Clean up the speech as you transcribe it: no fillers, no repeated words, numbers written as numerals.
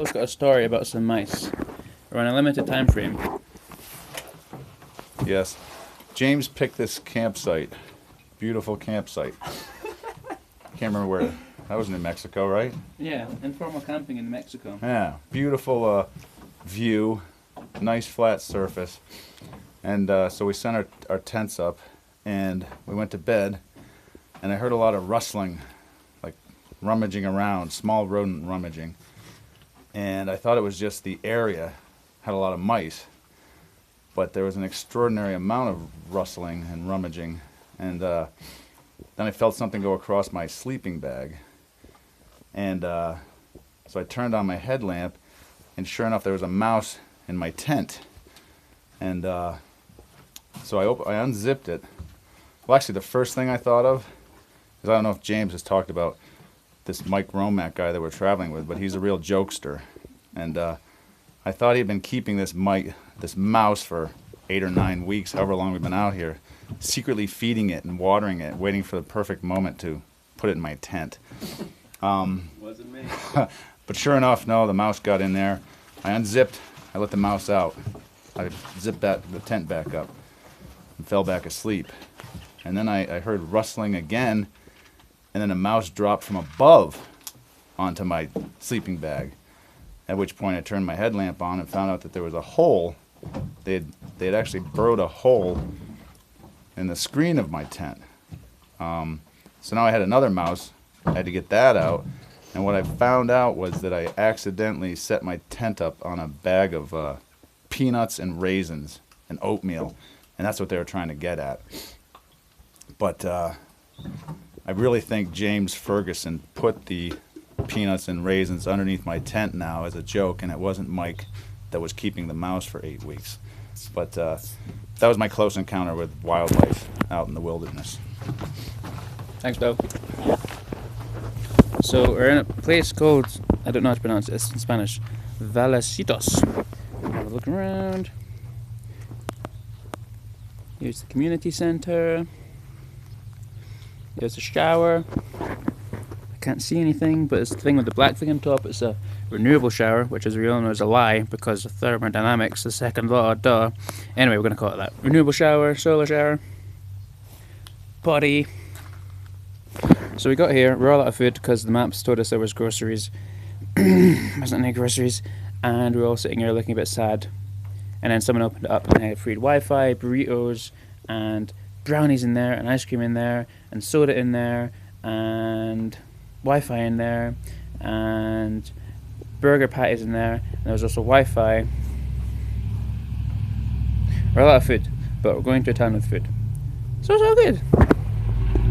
I've got a story about some mice. We're on a limited time frame. Yes. James picked this campsite. Beautiful campsite. Can't remember where. That was New Mexico, right? Yeah, informal camping in Mexico. Yeah. Beautiful view. Nice flat surface. And so we sent our tents up and we went to bed. And I heard a lot of rustling, like rummaging around, small rodent rummaging. And I thought it was just the area had a lot of mice. But there was an extraordinary amount of rustling and rummaging. And then I felt something go across my sleeping bag. And so I turned on my headlamp, and sure enough, there was a mouse in my tent. And so I unzipped it. Well, actually, the first thing I thought of is, I don't know if James has talked about this Mike Romack guy that we're traveling with, but he's a real jokester. And I thought he'd been keeping this mouse for 8 or 9 weeks, however long we've been out here, secretly feeding it and watering it, waiting for the perfect moment to put it in my tent. Wasn't me. But sure enough, no, the mouse got in there. I unzipped, I let the mouse out. I zipped the tent back up and fell back asleep. And then I heard rustling again, and then a mouse dropped from above onto my sleeping bag. At which point I turned my headlamp on and found out that there was a hole. They had actually burrowed a hole in the screen of my tent. So now I had another mouse. I had to get that out. And what I found out was that I accidentally set my tent up on a bag of peanuts and raisins and oatmeal. And that's what they were trying to get at. But I really think James Ferguson put the peanuts and raisins underneath my tent now as a joke, and it wasn't Mike that was keeping the mouse for 8 weeks. But that was my close encounter with wildlife out in the wilderness. Thanks, Bill. So we're in a place called, I don't know how to pronounce it, it's in Spanish, Vallecitos. Have a look around. Here's the community center. There's a shower. I can't see anything, but it's the thing with the black thing on top. It's a renewable shower, which as we all know is a lie because of thermodynamics, the second law, duh. Anyway, we're going to call it that. Renewable shower, solar shower, potty. So we got here, we're all out of food because the maps told us there was groceries. Wasn't any groceries, and we were all sitting here looking a bit sad. And then someone opened it up and they had free Wi-Fi, burritos, and brownies in there, and ice cream in there, and soda in there, and Wi-Fi in there, and burger patties in there, and there was also Wi-Fi. We're a lot of food, but we're going to a town with food. So it's all good.